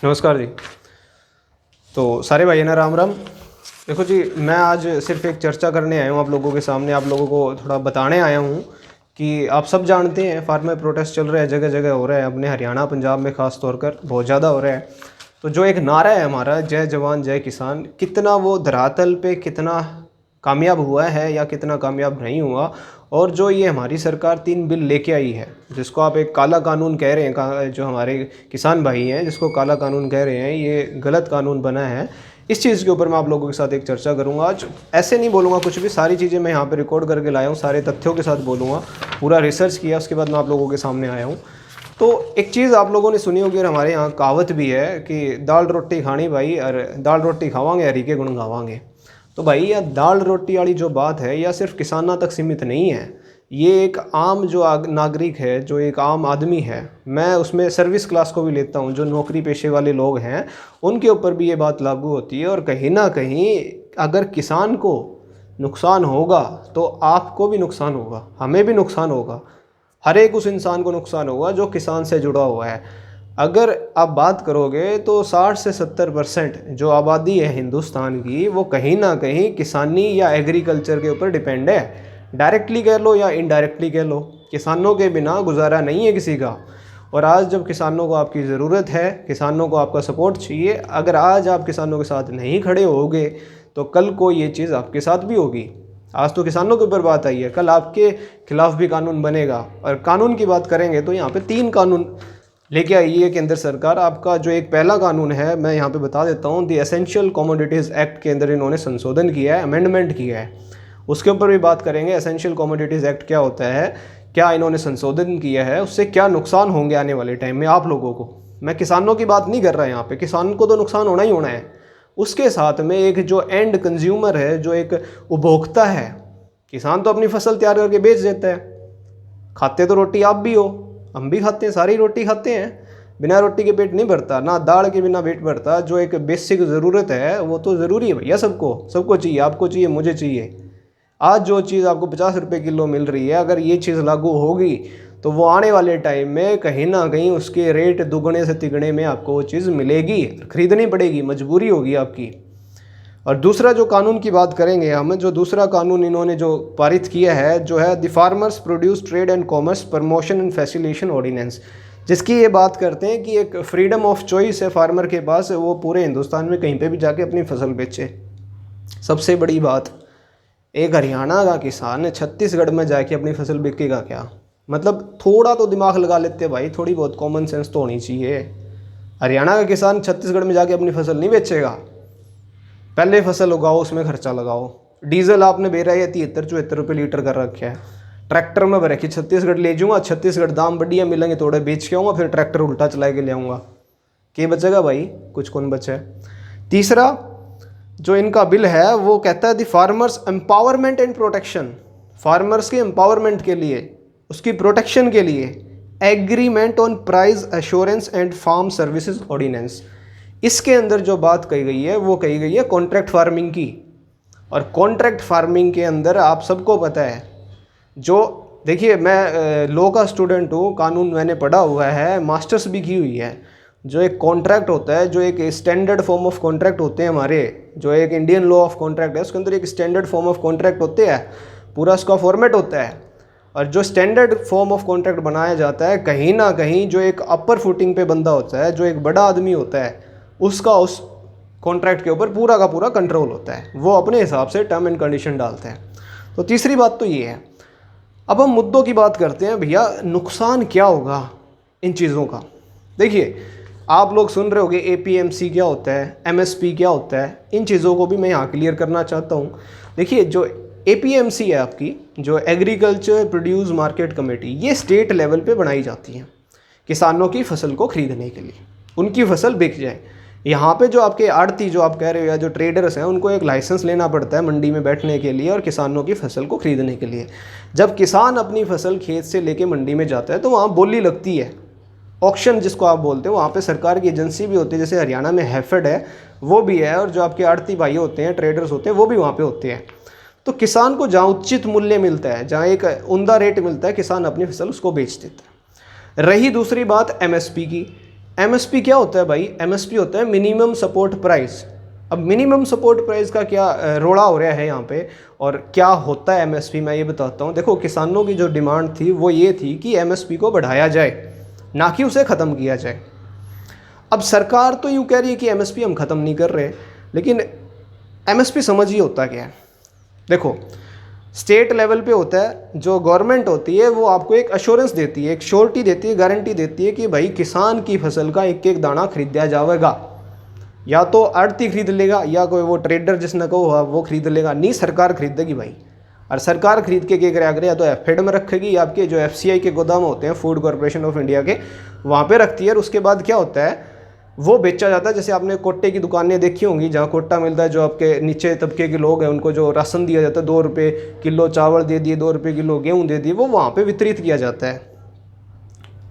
नमस्कार जी। तो सारे भाई ना राम राम। देखो जी, मैं आज सिर्फ एक चर्चा करने आया हूँ आप लोगों के सामने। आप लोगों को थोड़ा बताने आया हूँ कि आप सब जानते हैं फार्मर प्रोटेस्ट चल रहा है, जगह जगह हो रहा है, अपने हरियाणा पंजाब में ख़ास तौर पर बहुत ज़्यादा हो रहा है। तो जो एक नारा है हमारा, जय जवान जय किसान, कितना वो धरातल पे कितना कामयाब हुआ है या कितना कामयाब नहीं हुआ। और जो ये हमारी सरकार 3 बिल लेके आई है, जिसको आप एक काला कानून कह रहे हैं, जो हमारे किसान भाई हैं जिसको काला कानून कह रहे हैं, ये गलत कानून बना है। इस चीज़ के ऊपर मैं आप लोगों के साथ एक चर्चा करूंगा आज। ऐसे नहीं बोलूँगा कुछ भी, सारी चीज़ें मैं यहाँ पे रिकॉर्ड करके लाया हूँ, सारे तथ्यों के साथ बोलूँगा। पूरा रिसर्च किया, उसके बाद मैं आप लोगों के सामने आया हूँ। तो एक चीज़ आप लोगों ने सुनी होगी और हमारे यहाँ कहावत भी है कि दाल रोटी खानी भाई, और दाल रोटी खावांगे हरी के गुण गावांगे। तो भाई यह दाल रोटी वाली जो बात है यह सिर्फ किसानों तक सीमित नहीं है। ये एक आम जो नागरिक है, जो एक आम आदमी है, मैं उसमें सर्विस क्लास को भी लेता हूँ, जो नौकरी पेशे वाले लोग हैं उनके ऊपर भी ये बात लागू होती है। और कहीं ना कहीं अगर किसान को नुकसान होगा तो आपको भी नुकसान होगा, हमें भी नुकसान होगा, हर एक उस इंसान को नुकसान होगा जो किसान से जुड़ा हुआ है। अगर आप बात करोगे तो 60 से 70% जो आबादी है हिंदुस्तान की, वो कहीं ना कहीं किसानी या एग्रीकल्चर के ऊपर डिपेंड है। डायरेक्टली कह लो या इनडायरेक्टली कह लो, किसानों के बिना गुजारा नहीं है किसी का। और आज जब किसानों को आपकी ज़रूरत है, किसानों को आपका सपोर्ट चाहिए, अगर आज आप किसानों के साथ नहीं खड़े होगे तो कल को ये चीज़ आपके साथ भी होगी। आज तो किसानों के ऊपर बात आई है, कल आपके खिलाफ भी कानून बनेगा। और कानून की बात करेंगे तो यहाँ पे 3 कानून लेके आई है केंद्र सरकार। आपका जो एक पहला कानून है, मैं यहाँ पे बता देता हूँ, द एसेंशियल कमोडिटीज़ एक्ट के अंदर इन्होंने संशोधन किया है, अमेंडमेंट किया है। उसके ऊपर भी बात करेंगे, एसेंशियल कमोडिटीज़ एक्ट क्या होता है, क्या इन्होंने संशोधन किया है, उससे क्या नुकसान होंगे आने वाले टाइम में आप लोगों को। मैं किसानों की बात नहीं कर रहा यहाँ पे, किसान को तो नुकसान होना ही होना है, उसके साथ में एक जो एंड कंज्यूमर है, जो एक उपभोक्ता है। किसान तो अपनी फसल तैयार करके बेच देता है, खाते तो रोटी आप भी हो, हम भी खाते हैं, सारी रोटी खाते हैं। बिना रोटी के पेट नहीं भरता, ना दाल के बिना पेट भरता। जो एक बेसिक ज़रूरत है वो तो ज़रूरी है भैया, सबको सबको चाहिए, आपको चाहिए, मुझे चाहिए। आज जो चीज़ आपको 50 रुपये किलो मिल रही है, अगर ये चीज़ लागू होगी तो वो आने वाले टाइम में कहीं ना कहीं उसके रेट दुगने से तिगने में आपको वो चीज़ मिलेगी, खरीदनी पड़ेगी, मजबूरी होगी आपकी। और दूसरा जो कानून की बात करेंगे हम, जो दूसरा कानून इन्होंने जो पारित किया है, जो है the farmers produce trade and commerce promotion and facilitation ordinance, जिसकी ये बात करते हैं कि एक फ्रीडम ऑफ चॉइस है फार्मर के पास, वो पूरे हिंदुस्तान में कहीं पे भी जाके अपनी फसल बेचे। सबसे बड़ी बात, एक हरियाणा का किसान छत्तीसगढ़ में जाके अपनी फसल बेचेगा क्या? मतलब थोड़ा तो दिमाग लगा लेते भाई, थोड़ी बहुत कॉमन सेंस तो होनी चाहिए। हरियाणा का किसान छत्तीसगढ़ में जाके अपनी फसल नहीं बेचेगा। पहले फसल उगाओ, उसमें खर्चा लगाओ। डीजल आपने बेरा है 73-74 रुपये लीटर कर रखा है। ट्रैक्टर में भर के छत्तीसगढ़ ले जाऊँगा, छत्तीसगढ़ दाम बढ़िया मिलेंगे, थोड़े बेच के आऊँगा, फिर ट्रैक्टर उल्टा चला के ले आऊँगा। क्या बचेगा भाई? कुछ कौन बचे। तीसरा जो इनका बिल है वो कहता है the farmers empowerment and protection, farmers के एम्पावरमेंट के लिए, उसकी प्रोटेक्शन के लिए agreement on price assurance and farm services ordinance. इसके अंदर जो बात कही गई है वो कही गई है कॉन्ट्रैक्ट फार्मिंग की। और कॉन्ट्रैक्ट फार्मिंग के अंदर आप सबको पता है, जो देखिए मैं लॉ का स्टूडेंट हूँ, कानून मैंने पढ़ा हुआ है, मास्टर्स भी की हुई है। जो एक कॉन्ट्रैक्ट होता है, जो एक स्टैंडर्ड फॉर्म ऑफ कॉन्ट्रैक्ट होते हैं हमारे, जो एक इंडियन लॉ ऑफ कॉन्ट्रैक्ट है, उसके अंदर एक स्टैंडर्ड फॉर्म ऑफ कॉन्ट्रैक्ट होते हैं, पूरा उसका फॉर्मेट होता है। और जो स्टैंडर्ड फॉर्म ऑफ कॉन्ट्रैक्ट बनाया जाता है, कहीं ना कहीं जो एक अपर फुटिंग पे बंदा होता है, जो एक बड़ा आदमी होता है, उसका उस कॉन्ट्रैक्ट के ऊपर पूरा का पूरा कंट्रोल होता है, वो अपने हिसाब से टर्म एंड कंडीशन डालते हैं। तो तीसरी बात तो ये है। अब हम मुद्दों की बात करते हैं, भैया नुकसान क्या होगा इन चीज़ों का। देखिए आप लोग सुन रहे होगे APMC क्या होता है, MSP क्या होता है, इन चीज़ों को भी मैं यहाँ क्लियर करना चाहता हूँ। देखिए जो APMC है आपकी, जो एग्रीकल्चर प्रोड्यूस मार्केट कमेटी, ये स्टेट लेवल पे बनाई जाती है किसानों की फसल को खरीदने के लिए, उनकी फसल बिक जाए। यहाँ पे जो आपके आड़ती जो आप कह रहे हो या जो ट्रेडर्स हैं, उनको एक लाइसेंस लेना पड़ता है मंडी में बैठने के लिए और किसानों की फसल को खरीदने के लिए। जब किसान अपनी फसल खेत से लेके मंडी में जाता है तो वहाँ बोली लगती है, ऑक्शन जिसको आप बोलते हो। वहाँ पे सरकार की एजेंसी भी होती है, जैसे हरियाणा में हैफेड है वो भी है, और जो आपके आड़ती भाई होते हैं, ट्रेडर्स होते हैं, वो भी वहाँ पे होते हैं। तो किसान को जहाँ उचित मूल्य मिलता है, जहाँ एक उम्दा रेट मिलता है, किसान अपनी फसल उसको बेच देता है। रही दूसरी बात MSP की, एमएसपी क्या होता है भाई? एमएसपी होता है मिनिमम सपोर्ट प्राइस। अब मिनिमम सपोर्ट प्राइस का क्या रोड़ा हो रहा है यहाँ पे, और क्या होता है एमएसपी, मैं ये बताता हूँ। देखो, किसानों की जो डिमांड थी वो ये थी कि एमएसपी को बढ़ाया जाए, ना कि उसे ख़त्म किया जाए। अब सरकार तो यूँ कह रही है कि एमएसपी हम ख़त्म नहीं कर रहे, लेकिन एमएसपी समझिए होता क्या है। देखो, स्टेट लेवल पे होता है, जो गवर्नमेंट होती है वो आपको एक अश्योरेंस देती है, एक श्योरिटी देती है, गारंटी देती है कि भाई किसान की फसल का एक एक दाना खरीदा जाएगा। या तो आड़ती खरीद लेगा, या कोई वो ट्रेडर जिसने कहो वो खरीद लेगा, नहीं सरकार खरीदेगी भाई। और सरकार खरीद के क्या करे, या तो एफेड में रखेगी, आपके जो एफसीआई के गोदाम होते हैं, फूड कॉरपोरेशन ऑफ इंडिया के, वहाँ पे रखती है। और उसके बाद क्या होता है, वो बेचा जाता है। जैसे आपने कोट्टे की दुकानें देखी होंगी, जहाँ कोट्टा मिलता है, जो आपके नीचे तबके के लोग हैं उनको जो राशन दिया जाता है, 2 रुपये किलो चावल दे दिए, 2 रुपये किलो गेहूँ दे दिए, वो वहाँ पे वितरित किया जाता है।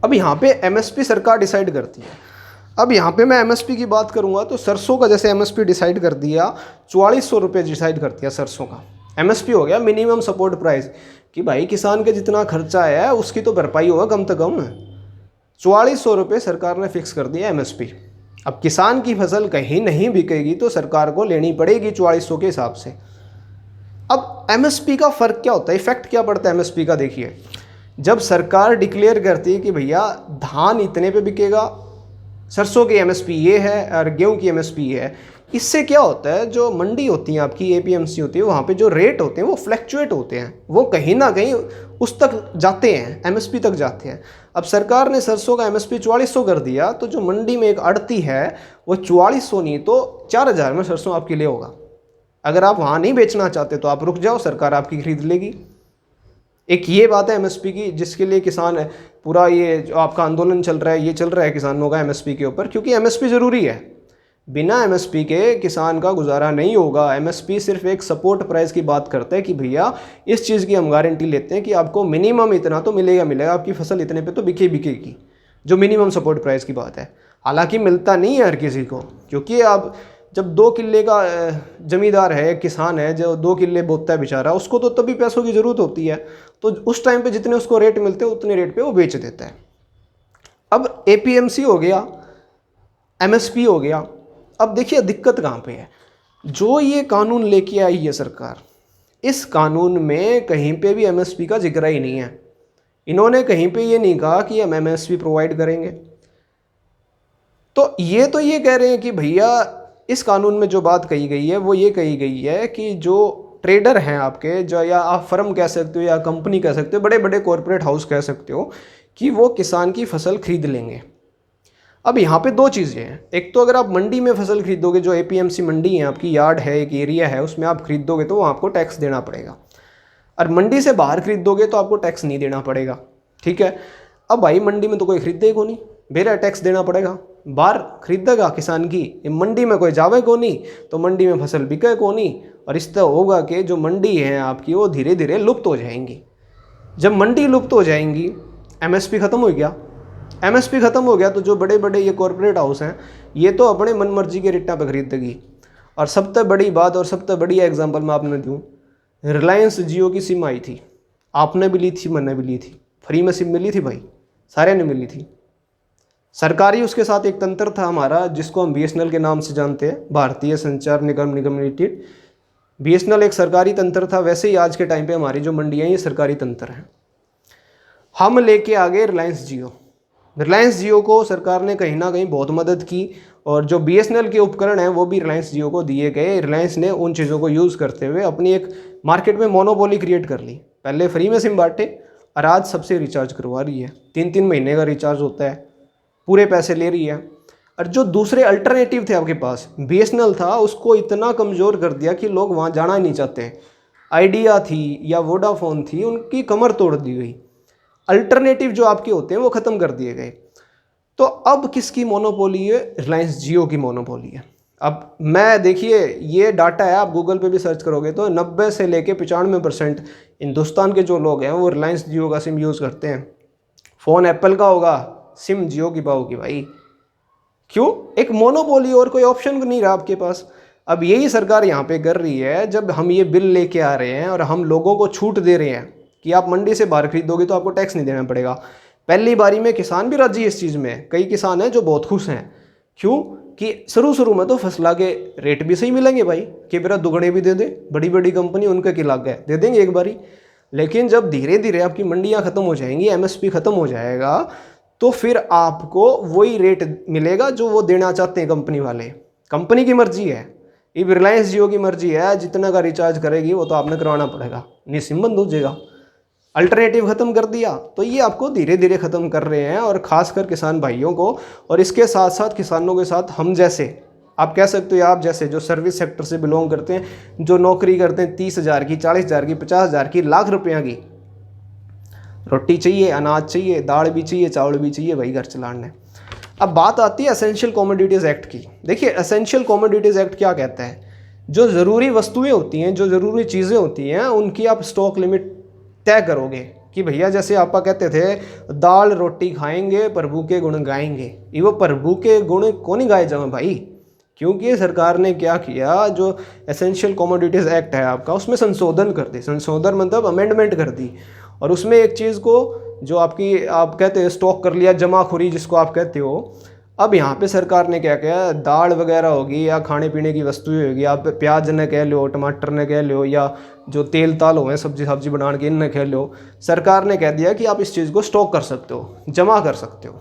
अब यहाँ पे एमएसपी सरकार डिसाइड करती है। अब यहाँ पे मैं एमएसपी की बात करूँगा तो सरसों का जैसे एमएसपी डिसाइड कर दिया, 4400 रुपये डिसाइड कर दिया सरसों का। एमएसपी हो गया मिनिमम सपोर्ट प्राइस, कि भाई किसान के जितना खर्चा आया है उसकी तो भरपाई होगा कम से कम। 4400 रुपये सरकार ने फिक्स कर दिया एमएसपी। अब किसान की फसल कहीं नहीं बिकेगी तो सरकार को लेनी पड़ेगी 4400 के हिसाब से। अब एमएसपी का फ़र्क क्या होता है, इफेक्ट क्या पड़ता है एमएसपी का? देखिए, जब सरकार डिक्लेयर करती है कि भैया धान इतने पे बिकेगा, सरसों की एमएसपी ये है और गेहूं की एमएसपी ये है, इससे क्या होता है, जो मंडी होती है आपकी, एपीएमसी होती है, वहाँ पे जो रेट होते हैं वो फ्लैक्चुएट होते हैं, वो कहीं ना कहीं उस तक जाते हैं, एमएसपी तक जाते हैं। अब सरकार ने सरसों का एमएसपी 4400 कर दिया, तो जो मंडी में एक अड़ती है वो 4400 नहीं तो 4000 में सरसों आपके लिए होगा। अगर आप वहाँ नहीं बेचना चाहते तो आप रुक जाओ, सरकार आपकी खरीद लेगी। एक ये बात है एमएसपी की, जिसके लिए किसान पूरा ये जो आपका आंदोलन चल रहा है, ये चल रहा है किसानों का एमएसपी के ऊपर, क्योंकि एमएसपी ज़रूरी है। बिना एमएसपी के किसान का गुजारा नहीं होगा। एमएसपी सिर्फ एक सपोर्ट प्राइस की बात करता है कि भैया इस चीज़ की हम गारंटी लेते हैं कि आपको मिनिमम इतना तो मिलेगा, आपकी फसल इतने पे तो बिकेगी, जो मिनिमम सपोर्ट प्राइस की बात है। हालांकि मिलता नहीं है हर किसी को, क्योंकि अब जब 2 किल्ले का ज़मींदार है, किसान है, जो 2 किल्ले बोता है बेचारा, उसको तो तभी पैसों की ज़रूरत होती है, तो उस टाइम पे जितने उसको रेट मिलते हैं उतने रेट पे वो बेच देता है। अब एपीएमसी हो गया, एमएसपी हो गया। अब देखिए दिक्कत कहाँ पे है, जो ये कानून लेके आई है सरकार, इस कानून में कहीं पे भी एमएसपी का जिक्र ही नहीं है। इन्होंने कहीं पे ये नहीं कहा कि हम एमएसपी प्रोवाइड करेंगे। तो ये कह रहे हैं कि भैया इस कानून में जो बात कही गई है वो ये कही गई है कि जो ट्रेडर हैं आपके, जो, या आप फर्म कह सकते हो या कंपनी कह सकते हो, बड़े बड़े कॉरपोरेट हाउस कह सकते हो, कि वो किसान की फसल खरीद लेंगे। अब यहाँ पे 2 चीज़ें हैं। एक तो अगर आप मंडी में फसल खरीदोगे, जो एपीएमसी मंडी है आपकी, यार्ड है, एक एरिया है, उसमें आप खरीदोगे तो वहाँ आपको टैक्स देना पड़ेगा। और मंडी से बाहर खरीदोगे तो आपको टैक्स नहीं देना पड़ेगा, ठीक है। अब भाई मंडी में तो कोई खरीदेगा को नहीं, बेरा टैक्स देना पड़ेगा। बाहर खरीदेगा किसान की, मंडी में कोई जावे को नहीं, तो मंडी में फसल बिके को नहीं। और इस तरह होगा कि जो मंडी है आपकी वो धीरे धीरे लुप्त हो जाएंगी। जब मंडी लुप्त हो जाएंगी, एमएसपी ख़त्म हो गया। एमएसपी ख़त्म हो गया तो जो बड़े बड़े ये कॉरपोरेट हाउस हैं, ये तो अपने मनमर्जी के रेटा पर खरीदेगी। और सबसे बड़ी बात और सबसे बढ़िया एग्जांपल मैं आपने दूँ, रिलायंस जियो की सिम आई थी, आपने भी ली थी, मैंने भी ली थी, फ्री में सिम मिली थी भाई, सारे ने मिली थी। सरकारी उसके साथ एक तंत्र था हमारा, जिसको हम बीएसएनएल के नाम से जानते हैं, भारतीय संचार निगम लिमिटेड। बीएसएनएल एक सरकारी तंत्र था, वैसे ही आज के टाइम पे हमारी जो मंडियाँ ये सरकारी तंत्र हैं। हम लेके आ गए रिलायंस जियो। रिलायंस जियो को सरकार ने कहीं ना कहीं बहुत मदद की, और जो बीएसएनएल के उपकरण हैं वो भी रिलायंस जियो को दिए गए। रिलायंस ने उन चीज़ों को यूज़ करते हुए अपनी एक मार्केट में मोनोपोली क्रिएट कर ली। पहले फ्री में सिम बांटे और आज सबसे रिचार्ज करवा रही है, 3-3 महीने का रिचार्ज होता है, पूरे पैसे ले रही है। और जो दूसरे अल्टरनेटिव थे आपके पास, बीएसएनएल था, उसको इतना कमज़ोर कर दिया कि लोग वहाँ जाना ही नहीं चाहते। आइडिया थी या वोडाफोन थी, उनकी कमर तोड़ दी गई। अल्टरनेटिव जो आपके होते हैं वो ख़त्म कर दिए गए। तो अब किसकी मोनोपोली है? रिलायंस जियो की मोनोपोली है। अब मैं देखिए, ये डाटा है, आप गूगल पे भी सर्च करोगे तो 90 से लेके 95% हिंदुस्तान के जो लोग हैं वो रिलायंस जियो का सिम यूज़ करते हैं। फ़ोन एप्पल का होगा, सिम जियो की पाओगी भाई। क्यों? एक मोनोपोली, और कोई ऑप्शन नहीं रहा आपके पास। अब यही सरकार यहाँ पे कर रही है। जब हम ये बिल लेके आ रहे हैं और हम लोगों को छूट दे रहे हैं कि आप मंडी से बाहर खरीदोगे तो आपको टैक्स नहीं देना पड़ेगा, पहली बारी में किसान भी राजी है इस चीज़ में। कई किसान हैं जो बहुत खुश हैं। क्यों कि शुरू में तो फसला के रेट भी सही मिलेंगे भाई, कि मेरा दुगने भी दे दे, बड़ी बड़ी कंपनी उनके की लाग गए दे देंगे एक बारी। लेकिन जब धीरे धीरे आपकी मंडियाँ ख़त्म हो जाएंगी, एमएसपी ख़त्म हो जाएगा, तो फिर आपको वही रेट मिलेगा जो वो देना चाहते हैं कंपनी वाले। कंपनी की मर्जी है, ये रिलायंस जियो की मर्जी है, जितना का रिचार्ज करेगी वो तो आपने करवाना पड़ेगा, नहीं सिम बंद हो जाएगा। अल्टरनेटिव ख़त्म कर दिया, तो ये आपको धीरे धीरे ख़त्म कर रहे हैं, और ख़ासकर किसान भाइयों को। और इसके साथ साथ किसानों के साथ हम जैसे, आप कह सकते हो आप जैसे जो सर्विस सेक्टर से बिलोंग करते हैं, जो नौकरी करते हैं 30,000 की, 40,000 की, 50,000 की, लाख रुपया की, रोटी चाहिए, अनाज चाहिए, दाल भी चाहिए, चावल भी चाहिए भाई घर चलाने। अब बात आती है एसेंशियल कमोडिटीज़ एक्ट की। देखिए एसेंशियल कमोडिटीज़ एक्ट क्या कहता है, जो ज़रूरी वस्तुएं होती हैं, जो ज़रूरी चीज़ें होती हैं, उनकी आप स्टॉक लिमिट तय करोगे। कि भैया जैसे आपा कहते थे दाल रोटी खाएंगे प्रभु के गुण गाएंगे, ये वो प्रभु के गुण कौन ही गाए जाए भाई, क्योंकि सरकार ने क्या किया, जो एसेंशियल कमोडिटीज़ एक्ट है आपका, उसमें संशोधन कर दी। संशोधन मतलब अमेंडमेंट कर दी। और उसमें एक चीज़ को जो आपकी आप कहते हो स्टॉक कर लिया, जमाखोरी जिसको आप कहते हो, अब यहाँ पे सरकार ने क्या किया, दाल वगैरह होगी या खाने पीने की वस्तुएं होगी, आप प्याज ने कह लो, टमाटर ने कह लो, या जो तेल ताल हो सब्जी बनाने के इनने कह लो, सरकार ने कह दिया कि आप इस चीज़ को स्टॉक कर सकते हो, जमा कर सकते हो।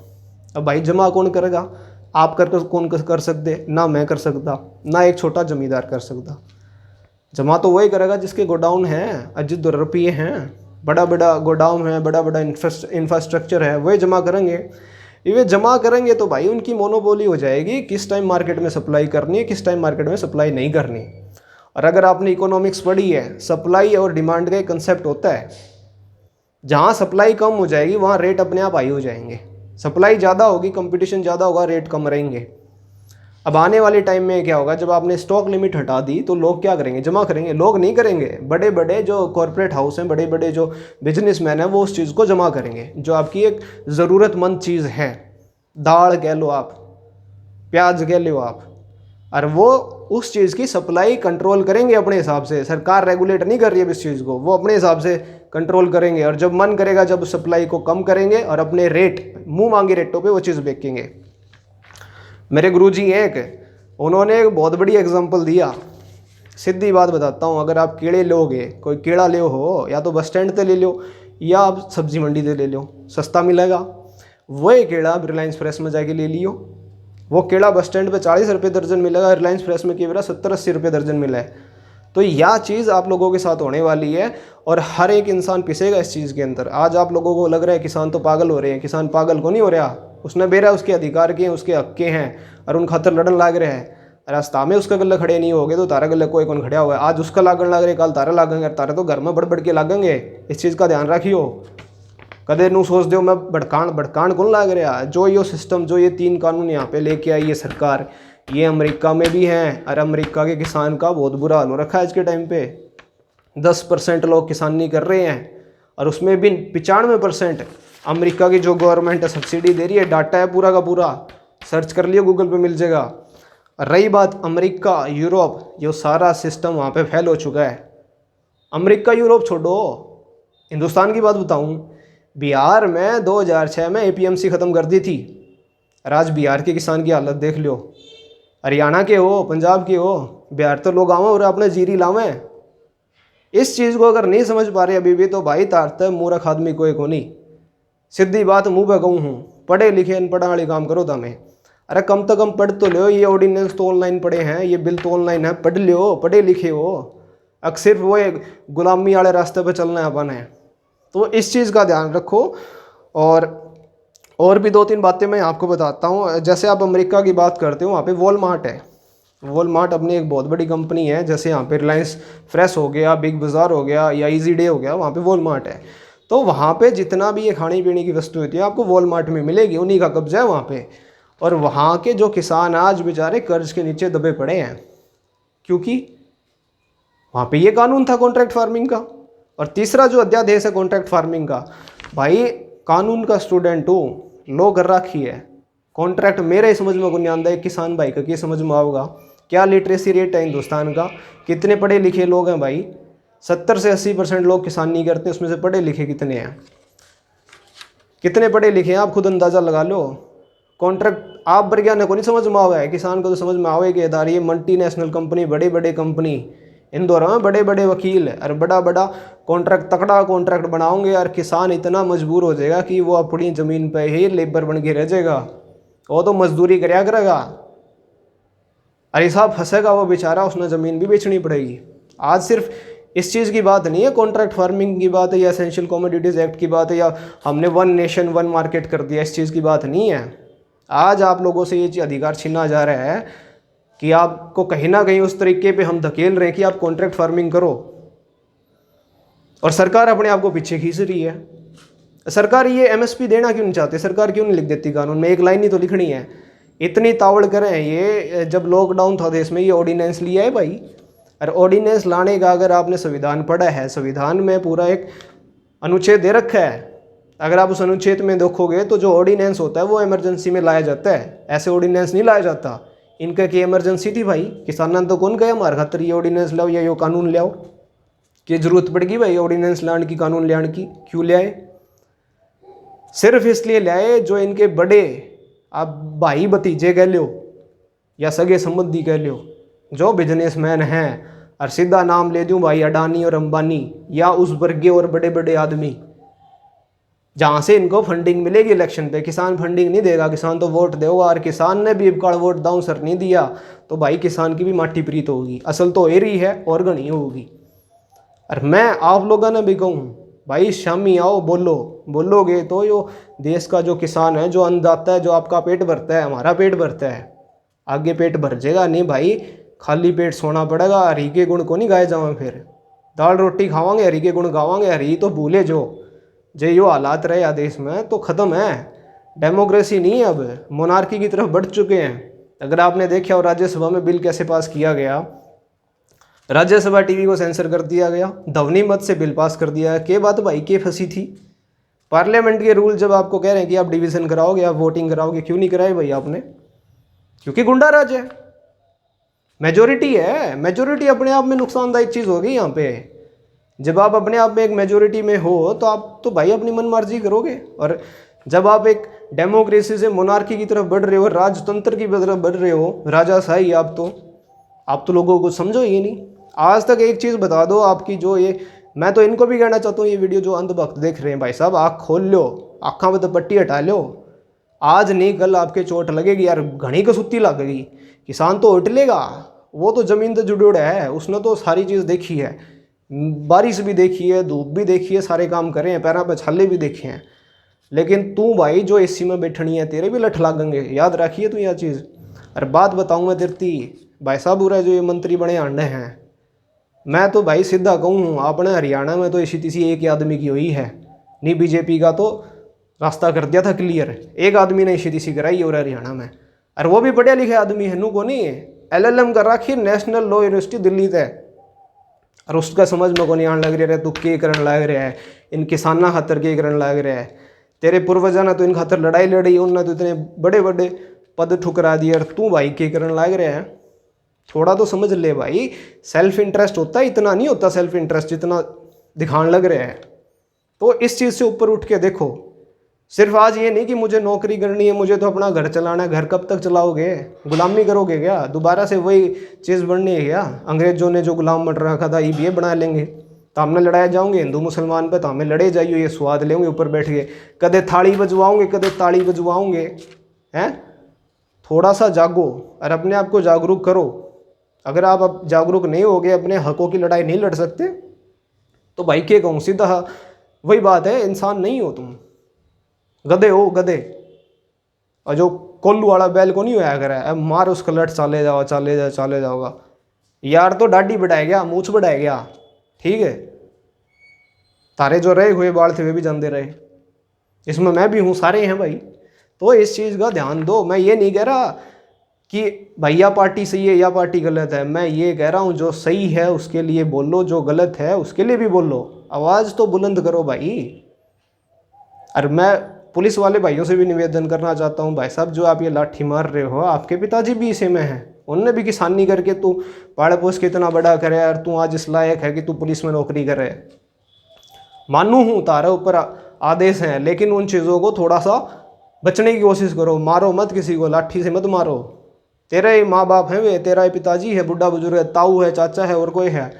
अब भाई जमा कौन करेगा, आप कौन कर सकते, ना मैं कर सकता, ना एक छोटा जमींदार कर सकता। जमा तो वही करेगा जिसके गोडाउन हैं, अजित रुपये हैं, बड़ा बड़ा गोडाउन है, बड़ा बड़ा इंफ्रास्ट्रक्चर है, वही जमा करेंगे। ये जमा करेंगे तो भाई उनकी मोनोपोली हो जाएगी, किस टाइम मार्केट में सप्लाई करनी है, किस टाइम मार्केट में सप्लाई नहीं करनी। और अगर आपने इकोनॉमिक्स पढ़ी है, सप्लाई और डिमांड का एक कंसेप्ट होता है, जहाँ सप्लाई कम हो जाएगी वहाँ रेट अपने आप हाई हो जाएंगे, सप्लाई ज़्यादा होगी, कंपटीशन ज़्यादा होगा, रेट कम रहेंगे। अब आने वाले टाइम में क्या होगा, जब आपने स्टॉक लिमिट हटा दी तो लोग क्या करेंगे, जमा करेंगे। लोग नहीं करेंगे, बड़े बड़े जो कॉरपोरेट हाउस हैं, बड़े बड़े जो बिजनेसमैन हैं, वो उस चीज़ को जमा करेंगे, जो आपकी एक ज़रूरतमंद चीज़ है। दाल कह लो आप, प्याज कह लो आप, और वो उस चीज़ की सप्लाई कंट्रोल करेंगे अपने हिसाब से। सरकार रेगुलेट नहीं कर रही है इस चीज़ को, वो अपने हिसाब से कंट्रोल करेंगे, और जब मन करेगा जब सप्लाई को कम करेंगे और अपने रेट, मुँह मांगे रेटों पर वो चीज़ बेचेंगे। मेरे गुरुजी एक, उन्होंने एक बहुत बड़ी एग्जांपल दिया। सीधी बात बताता हूँ, अगर आप केले लोगे, कोई केला ले हो, या तो बस स्टैंड से ले लो या आप सब्जी मंडी से ले लो, सस्ता मिलेगा। वही केला आप रिलायंस फ्रेश में जाके ले लियो, वो केला बस स्टैंड पे 40 रुपये दर्जन मिलेगा, रिलायंस फ्रेश में केवल 70-80 रुपये दर्जन मिला है। तो यह चीज़ आप लोगों के साथ होने वाली है, और हर एक इंसान पिसेगा इस चीज़ के अंदर। आज आप लोगों को लग रहा है किसान तो पागल हो रहे हैं, किसान पागल को नहीं हो रहा, उसने बेरा उसके अधिकार के हैं, उसके हक के हैं, और उन खातर लड़न लाग रहे हैं। रास्ता में उसका गले खड़े नहीं होगे तो तारा गले कोई कौन खड़ा हुआ है, आज उसका लागण लाग रहे, कल तारा लागेंगे, तारा तो घर में बढ़ के लागेंगे। इस चीज़ का ध्यान रखियो, कदे नू सोच दो मैं भड़कान कौन लाग रहा। जो ये सिस्टम, जो ये 3 कानून यहाँ पे लेके आई है सरकार, ये अमेरिका में भी हैं, और अमेरिका के किसान का बहुत बुरा हाल हो रखा है आज के टाइम पे। 10% लोग किसानी कर रहे हैं, और उसमें भी 95% अमेरिका की जो गवर्नमेंट है सब्सिडी दे रही है। डाटा है पूरा का पूरा, सर्च कर लियो गूगल पे मिल जाएगा। रही बात अमेरिका, यूरोप, ये सारा सिस्टम वहाँ पे फेल हो चुका है। अमेरिका यूरोप छोड़ो, हिंदुस्तान की बात बताऊँ, बिहार में 2006 में एपीएमसी ख़त्म कर दी थी, और आज बिहार के किसान की हालत देख लो। हरियाणा के हो, पंजाब के हो, बिहार तो लोग आवें और अपने जीरी लावें। इस चीज़ को अगर नहीं समझ पा रहे अभी भी, तो भाई तारते मूर्ख आदमी कोई को नहीं। सीधी बात मुँह पे कहूँ हूँ, पढ़े लिखे अनपढ़ा वाली काम करो तमें। अरे कम से कम पढ़ तो लो, ये ऑर्डिनेंस तो ऑनलाइन पढ़े हैं, ये बिल तो ऑनलाइन है, पढ़ लो, पढ़े लिखे हो। अक्सर वो गुलामी वाले रास्ते पे चलना है अपन है, तो इस चीज़ का ध्यान रखो। और भी 2-3 बातें मैं आपको बताता हूँ। जैसे आप अमेरिका की बात करते हो, वहाँ पे वॉलमार्ट है। वॉलमार्ट अपनी एक बहुत बड़ी कंपनी है। जैसे यहाँ पे रिलायंस फ्रेश हो गया, बिग बाज़ार हो गया, या इजी डे हो गया, वहाँ पे वॉलमार्ट है। तो वहाँ पे जितना भी ये खाने पीने की वस्तु होती है आपको वॉलमार्ट में मिलेगी, उन्हीं का कब्जा है वहाँ पे। और वहाँ के जो किसान आज बेचारे कर्ज के नीचे दबे पड़े हैं, क्योंकि वहाँ पे ये कानून था कॉन्ट्रैक्ट फार्मिंग का। और तीसरा जो अध्यादेश है कॉन्ट्रैक्ट फार्मिंग का, भाई कानून का स्टूडेंट हूँ, लो कर रखी है। कॉन्ट्रैक्ट मेरे समझ में नहीं आता है, किसान भाई का क्या समझ में आओगा। क्या लिटरेसी रेट है हिंदुस्तान का, कितने पढ़े लिखे लोग हैं भाई? 70 से 80% लोग किसानी करते हैं, उसमें से पढ़े लिखे कितने हैं? कितने पढ़े लिखे हैं आप खुद अंदाज़ा लगा लो। कॉन्ट्रैक्ट आप बरग्याने को नहीं समझ में आवा है, किसान को तो समझ में आवे कि इधर ये मल्टीनेशनल कंपनी, बड़े बड़े कंपनी, इन दौरान में बड़े बड़े वकील और बड़ा बड़ा कॉन्ट्रैक्ट, तकड़ा कॉन्ट्रैक्ट बनाओगे और किसान इतना मजबूर हो जाएगा कि वो अपनी ज़मीन पे ही लेबर बन के रह जाएगा, वो तो मजदूरी कराया करेगा। अरे साहब फंसेगा वो बेचारा, उसने ज़मीन भी बेचनी पड़ेगी। आज सिर्फ इस चीज़ की बात नहीं है, कॉन्ट्रैक्ट फार्मिंग की बात है या एसेंशियल कमोडिटीज़ एक्ट की बात है या हमने वन नेशन वन मार्केट कर दिया, इस चीज़ की बात नहीं है। आज आप लोगों से ये अधिकार छीना जा रहा है कि आपको कहीं ना कहीं उस तरीके पे हम धकेल रहे हैं कि आप कॉन्ट्रैक्ट फार्मिंग करो, और सरकार अपने आप को पीछे खींच रही है। सरकार ये एमएसपी देना क्यों नहीं चाहती? सरकार क्यों नहीं लिख देती कानून में? एक लाइन ही तो लिखनी है। इतनी तावड़ करें ये, जब लॉकडाउन था देश में ये ऑर्डिनेंस लिया है भाई, और ऑर्डिनेंस लाने का अगर आपने संविधान पढ़ा है, संविधान में पूरा एक अनुच्छेद दे रखा है। अगर आप उस अनुच्छेद में देखोगे तो जो ऑर्डिनेंस होता है वो इमरजेंसी में लाया जाता है, ऐसे ऑर्डिनेंस नहीं लाया जाता। इनका की इमरजेंसी थी भाई, किसानों तो कौन गया हमारे खातर ये ऑर्डिनेंस लाओ या ये कानून लाओ, कि जरूरत पड़ेगी भाई ऑर्डिनेंस लाने की, कानून लाने की? क्यों लाए? सिर्फ इसलिए लाए जो इनके बड़े, आप भाई भतीजे कह लो या सगे संबंधी कह लो, जो बिजनेसमैन हैं, और सीधा नाम ले दूं भाई अडानी और अंबानी या उस वर्गीय और बड़े बड़े आदमी, जहाँ से इनको फंडिंग मिलेगी इलेक्शन पे। किसान फंडिंग नहीं देगा, किसान तो वोट देगा, और किसान ने भी इबकाड़ वोट दाऊं सर नहीं दिया तो भाई किसान की भी माटी प्रीत होगी, असल तो एरी है और गणी होगी। और मैं आप लोगों ने भी कहूँ भाई शामी आओ, बोलोगे तो यो देश का जो किसान है, जो अन्नदाता है, जो आपका पेट भरता है, हमारा पेट भरता है, आगे पेट भर जाएगा। नहीं भाई खाली पेट सोना पड़ेगा, हरी के गुण को नहीं गाए जाओ, फिर दाल रोटी खावांगे हरी के गुण गावांगे, हरी तो भूले जो यो हालात रहे या देश में तो ख़त्म है। डेमोक्रेसी नहीं है, अब मोनार्की की तरफ बढ़ चुके हैं। अगर आपने देखा हो राज्यसभा में बिल कैसे पास किया गया, राज्यसभा टीवी को सेंसर कर दिया गया, ध्वनि मत से बिल पास कर दिया। के बात भाई के फंसी थी? पार्लियामेंट के रूल जब आपको कह रहे हैं कि आप डिवीज़न कराओगे, आप वोटिंग कराओगे, क्यों नहीं कराए भाई आपने? क्योंकि गुंडा राज है, मेजोरिटी है। मेजोरिटी अपने आप में नुकसानदायक चीज़ होगी यहाँ पे। जब आप अपने आप में एक मेजोरिटी में हो तो आप तो भाई अपनी मनमर्जी करोगे, और जब आप एक डेमोक्रेसी से मोनार्की की तरफ बढ़ रहे हो, राजतंत्र की तरफ बढ़ रहे हो, राजाशाही, आप तो लोगों को समझो ये नहीं। आज तक एक चीज़ बता दो आपकी, जो ये मैं तो इनको भी कहना चाहता हूँ, ये वीडियो जो अंधभक्त देख रहे हैं भाई साहब, आँख खोल लो, आँखों में तो पट्टी हटा लो। आज नहीं कल आपके चोट लगेगी यार, घनी कसुत्ती लगेगी। किसान तो उठलेगा, वो तो ज़मीन तो जुड़े है, उसने तो सारी चीज़ देखी है, बारिश भी देखी है, धूप भी देखी है, सारे काम करे हैं, पैरों पे छाले भी देखे हैं। लेकिन तू भाई जो एसी में बैठनी है, तेरे भी लठ लागेंगे, याद रखिए तू यह चीज़। और बात बताऊँ मैं तेरती भाई साहब, बुरा जो ये मंत्री बने आंडे हैं, मैं तो भाई सीधा कहूँ अपने हरियाणा में तो इसी तीसी एक ही आदमी की हुई है, नहीं बीजेपी का तो रास्ता कर दिया था क्लियर, एक आदमी ने इसी तीसी कराई और हरियाणा में, और वो भी पढ़े लिखे आदमी है, नू को नहीं है, LLM कर रखी नेशनल लॉ यूनिवर्सिटी दिल्ली से, और उसका समझ में को नहीं आने लग रहा है तू के करने लग रहा है, इन किसाना खातर के करने लग रहा है। तेरे पूर्वजा ने तो इन खातर लड़ाई लड़ी, उन्होंने तो इतने बड़े बड़े पद ठुकरा दिए, और तू भाई के करने लग रहा है। थोड़ा तो समझ ले भाई, सेल्फ इंटरेस्ट होता है, इतना नहीं होता सेल्फ इंटरेस्ट जितना दिखाने लग रहा है। तो इस चीज़ से ऊपर उठ के देखो। सिर्फ आज ये नहीं कि मुझे नौकरी करनी है, मुझे तो अपना घर चलाना है। घर कब तक चलाओगे? गुलामी करोगे क्या? दोबारा से वही चीज़ बननी है क्या? अंग्रेजों ने जो गुलाम बन रखा था ये बना लेंगे तो हमने लड़ाया जाओगे हिंदू मुसलमान पे, तो हमें लड़े जाइए, ये स्वाद लेंगे ऊपर बैठ के, कदे थाली बजवाओगे कदे ताली बजवाओगे हैं। थोड़ा सा जागो और अपने आप को जागरूक करो। अगर आप अब जागरूक नहीं होगे, अपने हकों की लड़ाई नहीं लड़ सकते, तो भाई के कहूँ सीधा वही बात है, इंसान नहीं हो तुम, गधे हो गधे। और जो कोल्लू वाला बैल को नहीं होया करे, अब मार उसका लट चाले जाओ चाले जाओ चाले जाओगा यार, तो डाडी बढ़ाए गया, मूछ बढ़ाए गया, ठीक है। तारे जो रहे हुए बाल थे वे भी जानते रहे, इसमें मैं भी हूँ, सारे हैं भाई। तो इस चीज़ का ध्यान दो। मैं ये नहीं कह रहा कि भैया पार्टी सही है या पार्टी गलत है, मैं ये कह रहा हूँ जो सही है उसके लिए बोलो, जो गलत है उसके लिए भी बोलो, आवाज़ तो बुलंद करो भाई। और मैं पुलिस वाले भाइयों से भी निवेदन करना चाहता हूँ, भाई साहब जो आप ये लाठी मार रहे हो, आपके पिताजी भी इसी में हैं, उनने भी किसानी करके तू पाड़ पोस के इतना बड़ा करे, और तू आज इस लायक है कि तू पुलिस में नौकरी करे। मानू हूँ तारा ऊपर आदेश हैं, लेकिन उन चीज़ों को थोड़ा सा बचने की कोशिश करो। मारो मत किसी को, लाठी से मत मारो। तेरे ही माँ बाप हैं वे, तेरा ही पिताजी है, बुढ़ा बुजुर्ग है, ताऊ है, चाचा है और कोई है।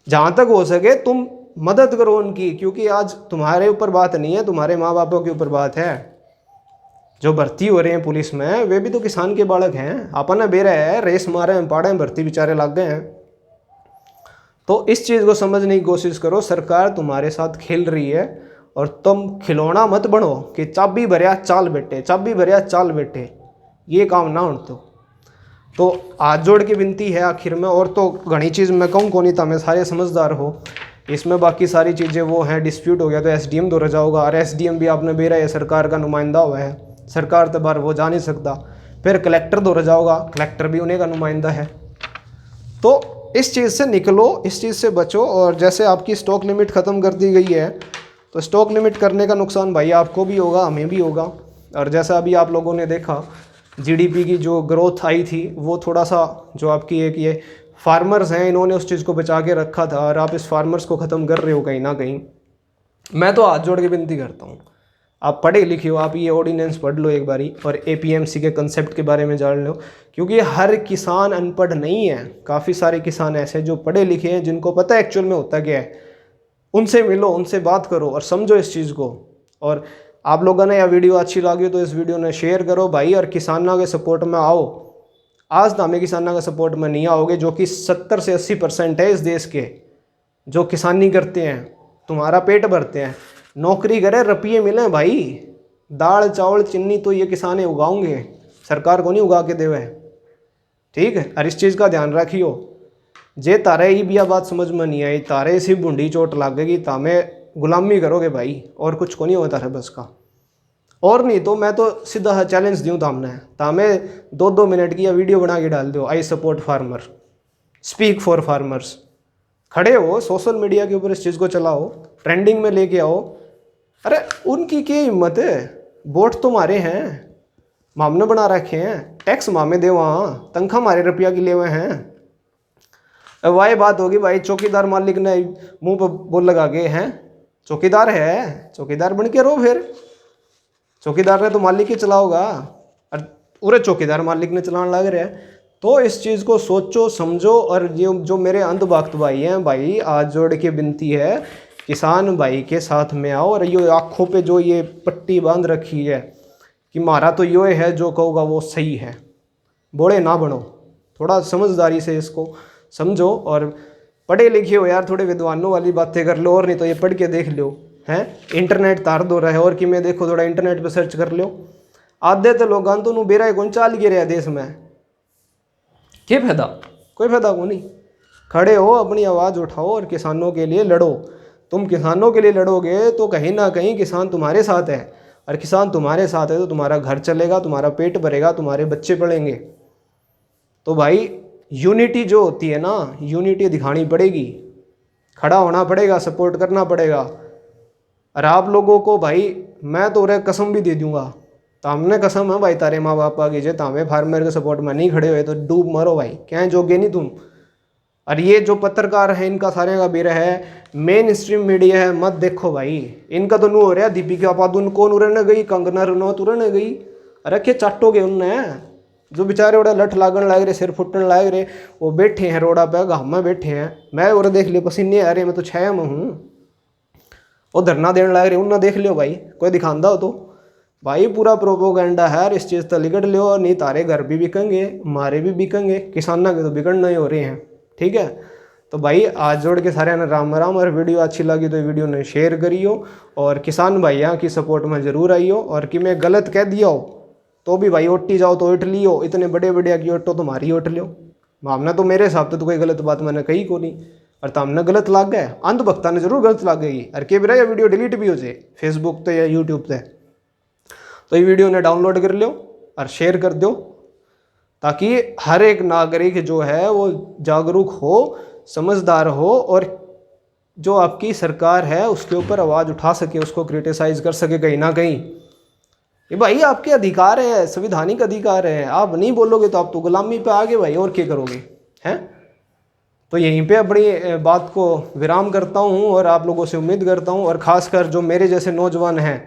जहाँ तक हो सके तुम मदद करो उनकी, क्योंकि आज तुम्हारे ऊपर बात नहीं है, तुम्हारे माँ बापों के ऊपर बात है। जो भर्ती हो रहे हैं पुलिस में वे भी तो किसान के बालक हैं। अपन बेरा है, रेस मारे हैं, पाड़े हैं, भर्ती बेचारे लग गए हैं। तो इस चीज़ को समझने की कोशिश करो। सरकार तुम्हारे साथ खेल रही है और तुम खिलौना मत बनो कि चाबी भरिया चाल बेटे, चाबी भरिया चाल बेटे, ये काम ना हो। तो हाथ जोड़ के विनती है आखिर में। और तो घनी चीज़ मैं कहूँ को नहीं था, मैं सारे समझदार हो इसमें। बाकी सारी चीज़ें वो हैं, डिस्प्यूट हो गया तो एसडीएम दो जाओगा, और एसडीएम भी आपने बेरा है सरकार का नुमाइंदा हुआ है, सरकार तो बार वो जा नहीं सकता। फिर कलेक्टर दो जाओगा, कलेक्टर भी उन्हीं का नुमाइंदा है। तो इस चीज़ से निकलो, इस चीज़ से बचो। और जैसे आपकी स्टॉक लिमिट ख़त्म कर दी गई है, तो स्टॉक लिमिट करने का नुकसान भाई आपको भी होगा, हमें भी होगा। और जैसा अभी आप लोगों ने देखा जीडीपी की जो ग्रोथ आई थी, वो थोड़ा सा जो आपकी एक ये फार्मर्स हैं, इन्होंने उस चीज़ को बचा के रखा था, और आप इस फार्मर्स को ख़त्म कर रहे हो कहीं ना कहीं। मैं तो हाथ जोड़ के विनती करता हूँ, आप पढ़े लिखे हो, आप ये ऑर्डिनेंस पढ़ लो एक बारी, और एपीएमसी के कंसेप्ट के बारे में जान लो। क्योंकि हर किसान अनपढ़ नहीं है, काफ़ी सारे किसान ऐसे जो पढ़े लिखे हैं, जिनको पता है एक्चुअल में होता क्या है। उनसे मिलो, उनसे बात करो और समझो इस चीज़ को। और आप लोगों ने यह वीडियो अच्छी लगी तो इस वीडियो ने शेयर करो भाई, और किसानों के सपोर्ट में आओ। आज तो हमें किसानों के सपोर्ट में नहीं आओगे, जो कि 70 से 80% है इस देश के, जो किसानी करते हैं, तुम्हारा पेट भरते हैं, नौकरी करे, रुपये मिले भाई। दाल चावल चीनी तो ये किसाने उगाओगे, सरकार को नहीं उगा के देवे, ठीक है। और इस चीज़ का ध्यान रखियो, जे तारे ही भी बात समझ में नहीं आई, तारे से बूंदी चोट लागेगी, तामे गुलामी करोगे भाई, और कुछ को नहीं होता है बस का। और नहीं तो मैं तो सीधा चैलेंज दूँ तामे 2-2 मिनट की या वीडियो बना के डाल दो, I support farmer, speak for farmers. खड़े हो सोशल मीडिया के ऊपर, इस चीज़ को चलाओ, ट्रेंडिंग में लेके आओ। अरे उनकी क्या हिम्मत है, वोट तो मारे हैं, मामले बना रखे हैं, टैक्स मामे दे, वहाँ तनख्वाह मारे रुपया के लिए हुए हैं। अब वही बात होगी भाई, चौकीदार मालिक ने मुंह पर बोल लगा के हैं, चौकीदार है, चौकीदार बन के रहो। फिर चौकीदार ने तो मालिक ही चलाओगा, और पूरे चौकीदार मालिक ने चलाने लग रहे हैं। तो इस चीज़ को सोचो समझो। और ये जो मेरे अंधभक्त भाई हैं भाई, आज जोड़ के विनती है, किसान भाई के साथ में आओ। और ये आँखों पे जो ये पट्टी बांध रखी है कि मारा तो ये है, जो कहोगा वो सही है, बोले ना बनो। थोड़ा समझदारी से इसको समझो, और पढ़े लिखे हो यार, थोड़े विद्वानों वाली बातें कर लो। और नहीं तो ये पढ़ के देख लो, हैं इंटरनेट तार दो रहे, और कि मैं देखो थोड़ा इंटरनेट पे सर्च कर लो। आधे तो लोग तो नू बेरा कौन चाल के रहा देश में, क्या फायदा, कोई फायदा को नहीं। खड़े हो, अपनी आवाज़ उठाओ और किसानों के लिए लड़ो। तुम किसानों के लिए लड़ोगे तो कहीं ना कहीं किसान तुम्हारे साथ है, और किसान तुम्हारे साथ है तो तुम्हारा घर चलेगा, तुम्हारा पेट भरेगा, तुम्हारे बच्चे पढ़ेंगे। तो भाई यूनिटी जो होती है ना, यूनिटी दिखानी पड़ेगी, खड़ा होना पड़ेगा, सपोर्ट करना पड़ेगा। और आप लोगों को भाई मैं तो रे कसम भी दे दूंगा, तामने कसम है भाई, तारे माँ बाप की जे तामे फार्मर के सपोर्ट में नहीं खड़े हुए तो डूब मरो भाई, क्या जोगे नहीं तुम। और ये जो पत्रकार है इनका सारे का बेरा है, मेन स्ट्रीम मीडिया है, मत देखो भाई। इनका तो नू हो रहा, दीपिका पादुकोण कौन उड़ने गई, कंगना रनौत उड़ने गई, अरे क्या चाटोगे उनने। जो बेचारे उड़ा लठ लागन लाग रहे, सिर फुटने लाग रहे, वो बैठे हैं रोडा पे, घाम में बैठे हैं। मैं और देख लियो पसीने आ रहे, मैं तो छाया में हूँ, वो धरना देने लाग रहे, उन्हें देख लियो भाई, कोई दिखांदा हो तो भाई। पूरा प्रोपोगंडा है, इस चीज़ तो लिगड़ लियो, और नहीं तारे घर भी बिकेंगे, हमारे भी बिकेंगे, किसानों के तो बिगड़ना ही हो रहे हैं, ठीक है। तो भाई आज जोड़ के सारे ने राम राम। और वीडियो अच्छी लगी तो वीडियो ने शेयर करियो, और किसान भाइयों की सपोर्ट में ज़रूर आइयो। और कि मैं गलत कह दिया हो तो भी भाई ओटी जाओ तो उठ लियो, इतने बड़े बड़े की ओटो तुम्हारी ओट लियो, मामला तो मेरे हिसाब से तो कोई गलत बात मैंने कही को नहीं। और तामने गलत लग गए, अंधभक्ता ने जरूर गलत लग गई। और के बिरा ये वीडियो डिलीट भी हो जाए फेसबुक पे या यूट्यूब पे, तो ये वीडियो ने डाउनलोड कर लो और शेयर कर दो, ताकि हर एक नागरिक जो है वो जागरूक हो, समझदार हो, और जो आपकी सरकार है उसके ऊपर आवाज़ उठा सके, उसको क्रिटिसाइज कर सके कहीं ना कहीं। ये भाई आपके अधिकार है, संविधानिक अधिकार है, आप नहीं बोलोगे तो आप तो गुलामी पे आगे भाई, और क्या करोगे हैं। तो यहीं पे अपनी बात को विराम करता हूँ और आप लोगों से उम्मीद करता हूँ, और ख़ासकर जो मेरे जैसे नौजवान हैं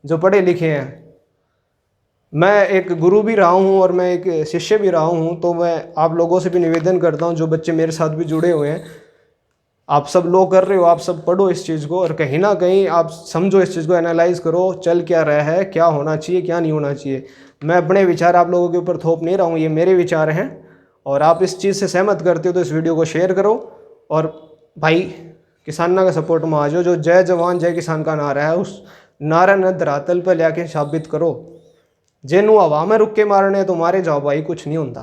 जो पढ़े लिखे हैं, मैं एक गुरु भी रहा हूँ और मैं एक शिष्य भी रहा हूँ, तो मैं आप लोगों से भी निवेदन करता हूँ, जो बच्चे मेरे साथ भी जुड़े हुए हैं, आप सब लोग कर रहे हो, आप सब पढ़ो इस चीज़ को और कहीं ना कहीं आप समझो इस चीज़ को, एनालाइज करो चल क्या रहा है, क्या होना चाहिए क्या नहीं होना चाहिए। मैं अपने विचार आप लोगों के ऊपर थोप नहीं रहा हूँ, ये मेरे विचार हैं, और आप इस चीज़ से सहमत करते हो तो इस वीडियो को शेयर करो। और भाई किसाना का सपोर्ट में आ जाओ, जो जय जवान जय किसान का नारा है उस नारा न धरातल पर लेके साबित करो। जेनू हवा में रुक के मारने तो मारे जाओ भाई, कुछ नहीं होता,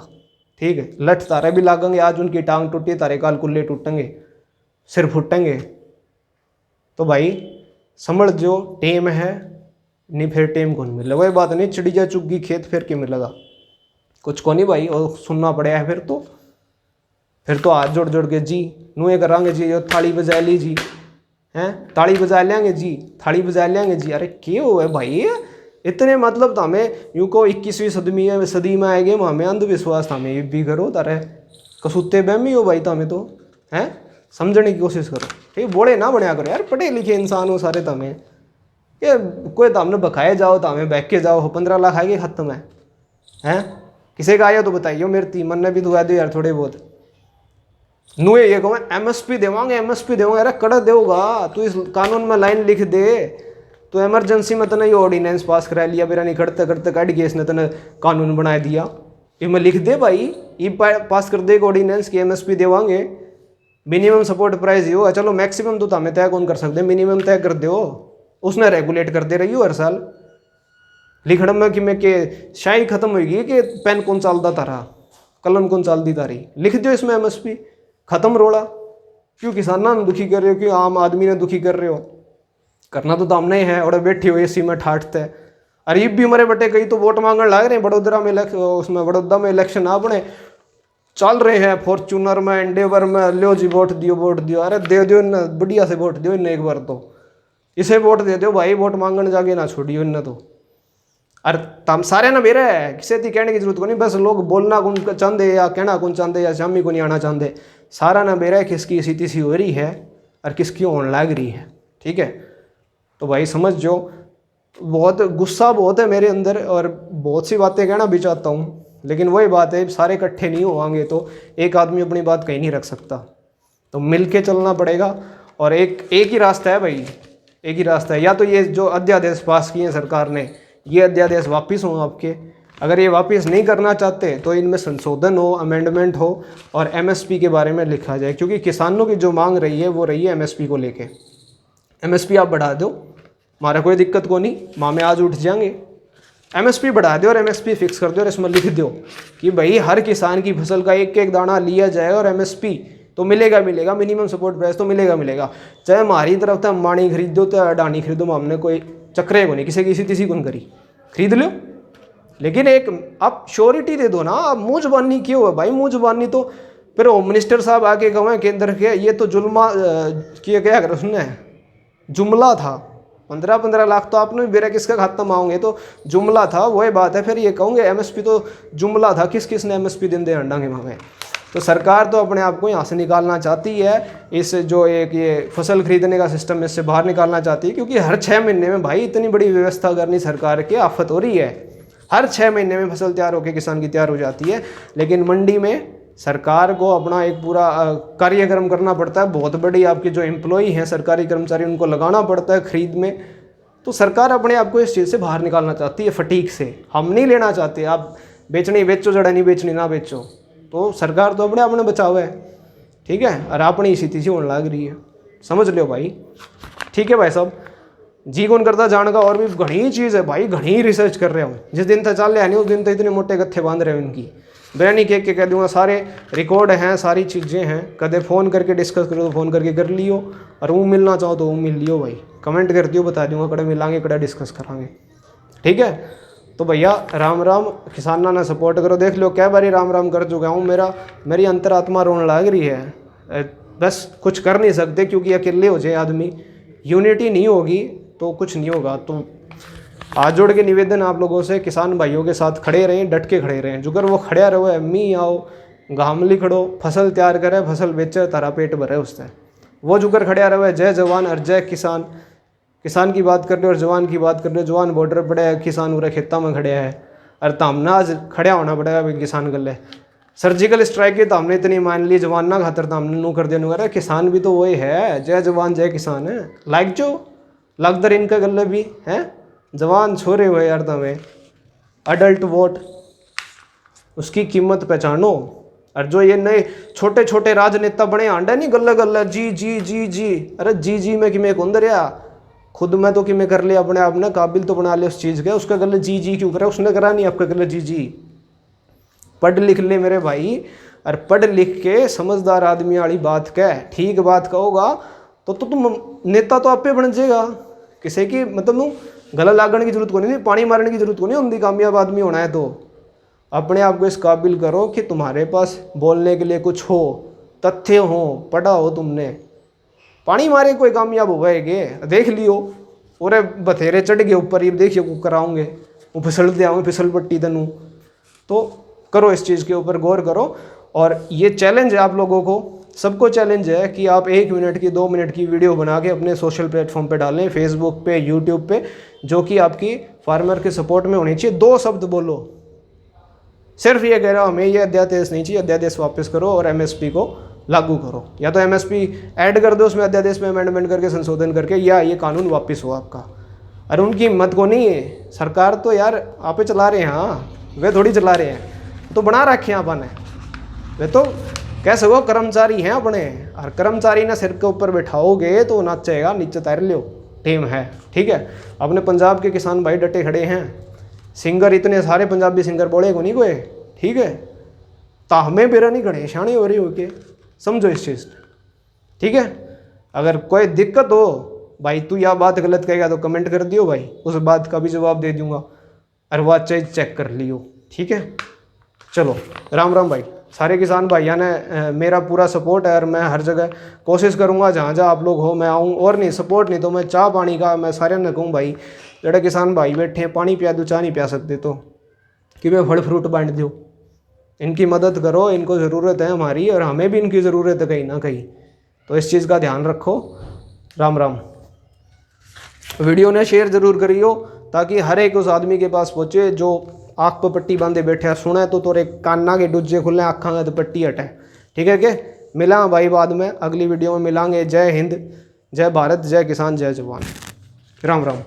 ठीक है। लठ तारे भी लागेंगे, आज उनकी टांग टूटी तारे काल कुल्ले टूटेंगे, सिर फुटेंगे। तो भाई समझ जो टेम है नहीं, फिर टेम कौन मिलेगा, वही बात नहीं चिड़िया चुग्गी खेत फिर के मिलेगा, कुछ को नहीं भाई, और सुनना पड़ेगा है फिर तो हाथ जोड़ जोड़ के जी नुए करांगे जी, जो थाली बजा ली जी, हैं ताली बजा लेंगे जी, थाली बजा लेंगे जी। अरे क्यों हुआ भाई इतने, मतलब तो हमें यूँ को 21वीं सदी में आएंगे, हमें अंधविश्वास था, हमें ये भी करो तारे कसूते बहमी हो भाई, तो हमें तो हैं समझने की कोशिश करो, ठीक बोले ना बनया करो यार, पढ़े लिखे इंसान हो सारे, तमें ये कोई तो हमने बखाए जाओ तो हमें बैठ के जाओ, हो 15 लाख आएगी खत्म है, हैं किसी का आया तो बताइए, मेरे तीमन ने भी दुआ दो यार थोड़े बहुत नुए, ये कहूँ एमएसपी देवांगे एमएसपी देवांगे, अरे कड़ देगा तू, इस कानून में लाइन लिख दे, तो इमरजेंसी में तने ये ऑर्डिनेंस पास करा लिया, मेरा नहीं करते करते काट के इसने तने कानून बना दिया, ये मैं लिख दे भाई, ये पास कर देगा ऑर्डिनेंस की एमएसपी देवांगे, मिनिमम सपोर्ट प्राइस ही होगा, चलो मैक्सिमम तो हमें तय कौन कर सकते, मिनिमम तय कर दो, उसने रेगुलेट करते रही हो हर साल। लिखड़ में कि मैं के शाही खत्म होगी कि पेन कौन चालता तारा, कलम कौन चालती तारी, लिख दो इसमें एमएसपी, खत्म रोड़ा। क्यों किसाना ने दुखी कर रहे हो, क्यों आम आदमी ने दुखी कर रहे हो, करना तो हमने ही है, और बैठे हो एसी में ठाटते। अरे ये भी हमारे बटे कई तो वोट मांगने लग रहे हैं, बड़ोदरा में उसमें बड़ौदा में इलेक्शन अपने चल रहे हैं, फॉर्चूनर में एंडेवर में, लो जी वोट दियो, अरे दे दो न बढ़िया से वोट दियो इन्हें एक बार, तो इसे वोट दे दो भाई, वोट मांगने जाके ना छोड़ियो इन्हें तो। अरे तम सारे ना मेरे है, किसी की कहने की जरूरत को नहीं, बस लोग बोलना कौन चाहते या कहना कौन चाहते या शामी को नहीं आना चाहते, सारा ना मेरा है किसकी स्थिति सी हो रही है और किसकी होने लग रही है, ठीक है। तो भाई समझ जो, बहुत गुस्सा बहुत है मेरे अंदर और बहुत सी बातें कहना भी चाहता हूँ, लेकिन वही बात है सारे इकट्ठे नहीं होंगे तो एक आदमी अपनी बात कहीं नहीं रख सकता, तो मिल के चलना पड़ेगा। और एक ही रास्ता है भाई, एक ही रास्ता है, या तो ये जो अध्यादेश पास किए हैं सरकार ने, ये अध्यादेश वापस हों आपके, अगर ये वापस नहीं करना चाहते तो इनमें संशोधन हो, अमेंडमेंट हो और एमएसपी के बारे में लिखा जाए, क्योंकि किसानों की जो मांग रही है वो रही है एमएसपी को लेके। एमएसपी आप बढ़ा दो, हमारा कोई दिक्कत को नहीं, मामे आज उठ जाएंगे, एमएसपी बढ़ा दो और एमएसपी फिक्स कर दो और इसमें लिख दो कि भाई हर किसान की फसल का एक एक दाना लिया जाए और एमएसपी तो मिलेगा, मिनिमम सपोर्ट प्राइस तो मिलेगा। चाहे हमारी तरफ से माणी खरीद दो तो अडानी खरीदो, हमने कोई चक्रे को नहीं, किसी को नहीं करी, खरीद लो, लेकिन एक आप श्योरिटी दे दो ना। आप मुँह जुबानी क्यों है भाई, मुँह जुबानी तो फिर होम मिनिस्टर साहब आके कहें केंद्र के, ये तो जुल्मा किया गया अगर उसने जुमला था, 15-15 लाख तो आपने भी बेरा किसका खाता मांगे, तो जुमला था, वही बात है। फिर ये कहूँगे एमएसपी तो जुमला था, किसने एमएसपी दिन दे अंडांगे मांगे। तो सरकार तो अपने आप को यहाँ से निकालना चाहती है, इस जो एक ये फसल खरीदने का सिस्टम इससे बाहर निकालना चाहती है, क्योंकि हर 6 महीने में भाई इतनी बड़ी व्यवस्था करनी सरकार की आफत हो रही है। हर 6 महीने में फसल तैयार होकर किसान की तैयार हो जाती है, लेकिन मंडी में सरकार को अपना एक पूरा कार्यक्रम करना पड़ता है। बहुत बड़ी आपके जो एम्प्लॉई हैं सरकारी कर्मचारी, उनको लगाना पड़ता है खरीद में। तो सरकार अपने आप को इस चीज़ से बाहर निकालना चाहती है फटीक से। हम नहीं लेना चाहते, आप बेचनी बेचो, जड़ा नहीं बेचनी ना बेचो। तो सरकार तो अपने बचाव है, ठीक है, और अपनी स्थिति से होने लग रही है, समझ लो भाई, ठीक है भाई साहब। जी कौन करता जान का, और भी घनी चीज़ है भाई, घनी रिसर्च कर रहा हूँ। जिस दिन तक चल रहा नहीं उस दिन तक इतने मोटे गत्थे बांध रहे हैं उनकी, बयानी के कह दूँगा, सारे रिकॉर्ड हैं, सारी चीज़ें हैं। कदे फ़ोन करके डिस्कस करो तो फ़ोन करके कर लियो, और वो मिलना चाहो तो वो मिल लियो भाई, कमेंट कर दियो, बता दूँगा कड़े मिलांगे कड़ा डिस्कस करांगे, ठीक है। तो भैया राम राम, किसाना ना सपोर्ट करो। देख लो क्या बारी राम राम कर चुका हूँ, मेरी अंतरात्मा रोने लग रही है। बस कुछ कर नहीं सकते, क्योंकि अकेले हो जाए आदमी, यूनिटी नहीं होगी तो कुछ नहीं होगा। तो हाथ जोड़ के निवेदन आप लोगों से, किसान भाइयों के साथ खड़े रहें, डट के खड़े रहें। जुगर वो खड़े रहो, मी आओ घाम लिखड़ो, फसल तैयार करे, फसल बेचे, तारा पेट भरे उससे। वो जुकर खड़िया रहे, जय जवान और जय किसान। किसान की बात कर रहे और जवान की बात कर रहे। जवान बॉर्डर पड़े है, किसान पूरे खेतों में खड़े है। और तामना आज खड़ा होना पड़ेगा भाई किसान गले। सर्जिकल स्ट्राइक की तो हमने इतनी मान ली, जवान ना खातर तो हमने नू कर देने वाला। किसान भी तो वही है, जय जवान जय किसान है। लाइक जो लगदर इनका गले भी है, जवान छोरे हुए यार तमें। अडल्ट वोट, उसकी कीमत पहचानो। और जो ये नए छोटे छोटे राजनेता बने आंडा नहीं गल्ला गल्ला जी जी जी जी, अरे जी जी में कि मैं कौन दरिया खुद में तो कि मैं कर लिया अपने आप ने काबिल तो बना ले उस चीज़ के, उसका गले जी जी क्यों करे? उसने करा नहीं, आपका गले जी जी। पढ़ लिख ले मेरे भाई, और पढ़ लिख के समझदार आदमी वाली बात कह, ठीक बात कहोगा तो तुम नेता तो आपे बन जाएगा। किसी की मतलब तुम गला लागने की जरूरत को नहीं, पानी मारने की जरूरत को नहीं होती। कामयाब आदमी होना है तो अपने आप को इस काबिल करो कि तुम्हारे पास बोलने के लिए कुछ हो, तथ्य हो, पढ़ा हो तुमने। पानी मारे कोई कामयाब हो गए देख लियो, और बथेरे चढ़ गए ऊपर, ये देखिए को कराऊंगे वो फिसल दे आऊँगे फिसल पट्टी तनू। तो करो इस चीज़ के ऊपर गौर करो। और ये चैलेंज है आप लोगों को, सबको चैलेंज है कि आप 1 मिनट की 2 मिनट की वीडियो बना के अपने सोशल प्लेटफॉर्म पे डालें, फेसबुक पे, यूट्यूब पे, जो कि आपकी फार्मर के सपोर्ट में होनी चाहिए। 2 शब्द बोलो, सिर्फ ये कह रहा हूँ हमें ये अध्यादेश नहीं चाहिए, अध्यादेश वापस करो और एमएसपी को लागू करो, या तो एमएसपी ऐड कर दो उसमें अध्यादेश में अमेंडमेंट करके संशोधन करके, या ये कानून वापस हो आपका। अरे उनकी हिम्मत को नहीं है, सरकार तो यार आप ही चला रहे हैं, हाँ वे थोड़ी चला रहे हैं, तो बना रखे हैं अपन, वे तो कह सको कर्मचारी हैं अपने। और कर्मचारी ना सिर के ऊपर बैठाओगे तो नाचेगा, नीचे तैर लो, टीम है। ठीक है, अपने पंजाब के किसान भाई डटे खड़े हैं, सिंगर इतने सारे पंजाबी सिंगर बोले को नहीं कोई, ठीक है, ताहमे बेरा नहीं खड़े शाने हो रही हो के, समझो इस चीज़, ठीक है। अगर कोई दिक्कत हो भाई, तू यह बात गलत कहेगा तो कमेंट कर दियो भाई, उस बात का भी जवाब दे दूंगा, और वह चीज़ चेक कर लियो, ठीक है। चलो राम राम भाई। सारे किसान भाइयों ने मेरा पूरा सपोर्ट है, और मैं हर जगह कोशिश करूंगा जहाँ जहाँ आप लोग हो मैं आऊँ, और नहीं सपोर्ट नहीं तो मैं चाह पानी का मैं सारे ने कहूँ भाई, जड़े किसान भाई बैठे हैं पानी पिया दो, चाह नहीं पिया सकते तो कि मैं फल फ्रूट बांट दूँ, इनकी मदद करो, इनको ज़रूरत है हमारी, और हमें भी इनकी ज़रूरत है कहीं ना कहीं, तो इस चीज़ का ध्यान रखो। राम राम। वीडियो ने शेयर ज़रूर करियो ताकि हर एक उस आदमी के पास पहुँचे जो आँख पर पट्टी बांधे बैठे हैं, सुने तो तोरे काना के डुज्जे खुले, आँखा तो पट्टी हटे, ठीक है के। मिला भाई बाद में, अगली वीडियो में मिलांगे। जय हिंद, जय भारत, जय किसान, जय जवान। राम राम।